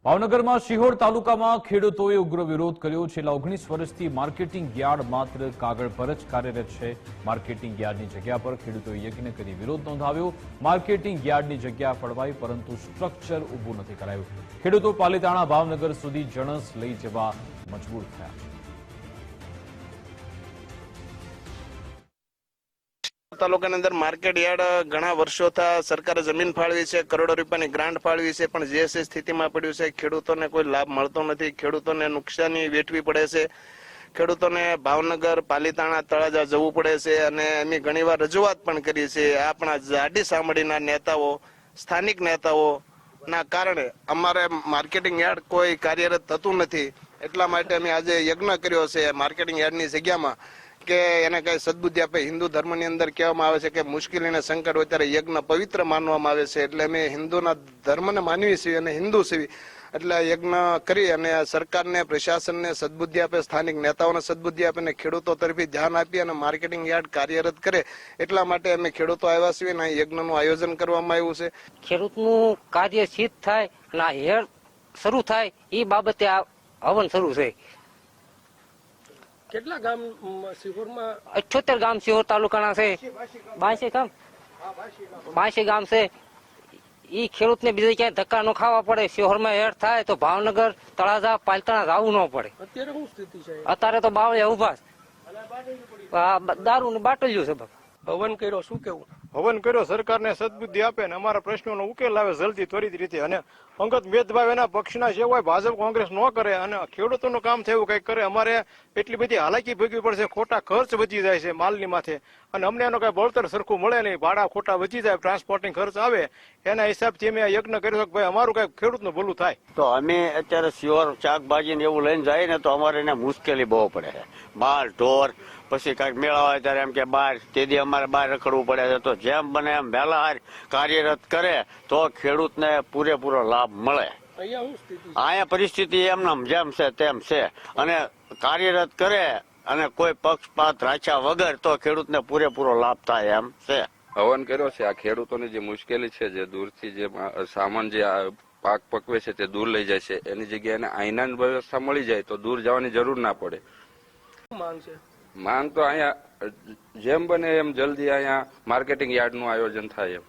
ભાવનગરમાં શિહોર તાલુકામાં ખેડૂતોએ ઉગ્ર વિરોધ કર્યો. છેલ્લા 19 વર્ષથી માર્કેટિંગ યાર્ડ માત્ર કાગળ પર જ કાર્યરત છે. માર્કેટિંગ યાર્ડની જગ્યા પર ખેડૂતોએ યજ્ઞ કરી વિરોધ નોંધાવ્યો. માર્કેટિંગ યાર્ડની જગ્યા ફળવાઈ, પરંતુ સ્ટ્રક્ચર ઊભું નથી કરાયું. ખેડૂતો પાલીતાણા ભાવનગર સુધી જણસ લઈ જવા મજબૂર થયા. તાલુકાની અંદર માર્કેટ યાર્ડ ઘણા વર્ષોથી સરકારે જમીન ફાળવી છે, કરોડો રૂપિયાની ગ્રાન્ટ ફાળવી છે, પણ જે સ્થિતિમાં પડ્યું છે ખેડૂતોને કોઈ લાભ મળતો નથી. ખેડૂતોને નુકસાની વેઠવી પડે છે. ખેડૂતોને ભાવનગર, પાલીતાણા, તળાજા જવું પડે છે અને અમે ઘણીવાર રજૂઆત પણ કરી છે. આપણા જાડી સામડીના નેતાઓ, સ્થાનિક નેતાઓ ના કારણે અમારે માર્કેટિંગ યાર્ડ કોઈ કાર્યરત થતું નથી. એટલા માટે અમે આજે યજ્ઞ કર્યો છે માર્કેટિંગ યાર્ડની જગ્યામાં કે એને કઈ સદબુદ્ધિ આપે. હિન્દુ ધર્મની અંદર કહેવામાં આવે છે કે મુશ્કેલીને સંકટ હોય ત્યારે યજ્ઞ પવિત્ર માનવામાં આવે છે. એટલે અમે હિન્દુના ધર્મને માનવી છીએ અને હિન્દુ છીએ. એટલે યજ્ઞ કરી અને સરકારને, પ્રશાસનને સદબુદ્ધિ આપે, સ્થાનિક નેતાઓને સદબુદ્ધિ આપે અને ખેડૂતો તરફી ધ્યાન આપી અને માર્કેટિંગ યાર્ડ કાર્યરત કરે. એટલા માટે અમે ખેડૂતો આવ્યા છીએ અને યજ્ઞનું આયોજન કરવામાં આવ્યું છે. ખેડૂતનું કાર્ય સિદ્ધ થાય અને હેર શરૂ થાય એ બાબતે આ હવન શરૂ છે. કેટલા ગામ શિહોરમાં? 78 ગામ શિહોર તાલુકાના છે. 82 ગામ છે. ઈ ખેડૂતને બીજે ક્યાંય ધક્કા ન ખાવા પડે. શિહોરમાં હેર થાય તો ભાવનગર, તળાજા, પાલીતાણા જવું ન પડે. અત્યારે શું સ્થિતિ છે? અત્યારે તો બાવળિયા ઉભા દારૂ ને બાટલ્યું છે. હવન કર્યો, શું કેવું? હવન કર્યો, સરકારને સદબુદ્ધિ આપે અને અમારા પ્રશ્નોનો ઉકેલ આવે જલ્દી, ત્વરિત રીતે. અને અંગત ભેદભાવ એના પક્ષના જે હોય, ભાજપ કોંગ્રેસ ન કરે અને ખેડૂતોનું કામ થયું કંઈક કરે. અમારે એટલી બધી હાલાકી ભોગવી પડશે, ખોટા ખર્ચ વધી જાય છે માલની માથે અને અમને એનો કઈ બળતર સરખું મળે નહીં. ભાડા ખોટા વધી જાય, ટ્રાન્સપોર્ટિંગ ખર્ચ આવે. એના હિસાબથી અમે યજ્ઞ કર્યો કે ભાઈ અમારું કઈ ખેડૂતનું ભલું થાય. તો અમે અત્યારે શિહોર શાકભાજી ને એવું લઈને જાય ને તો અમારે એને મુશ્કેલી બહુ પડે છે. માલ ઢોર પછી કઈક મેળા હોય ત્યારે એમ કે બહાર, તેથી અમારે બહાર રખડવું પડે છે. તો જેમ બને એમ વહેલા કાર્યરત કરે તો ખેડૂતને પૂરેપૂરો લાભ મળે. અહીંયા પરિસ્થિતિ એમનામ જેમ છે તેમ છે અને કાર્યરત કરે અને કોઈ પક્ષપાત રાખ્યા વગર તો ખેડૂતને પૂરેપૂરો લાભ થાય એમ છે. હવન કર્યો છે. આ ખેડૂતોની જે મુશ્કેલી છે, જે દૂરથી જે સામાન જે પાક પકવે છે તે દૂર લઈ જાય છે, એની જગ્યાએ એને આઈના વ્યવસ્થા મળી જાય તો દૂર જવાની જરૂર ના પડે. માંગ છે? માંગ તો અહીંયા જેમ બને એમ જલ્દી અહીંયા માર્કેટિંગ યાર્ડનું આયોજન થાય એમ.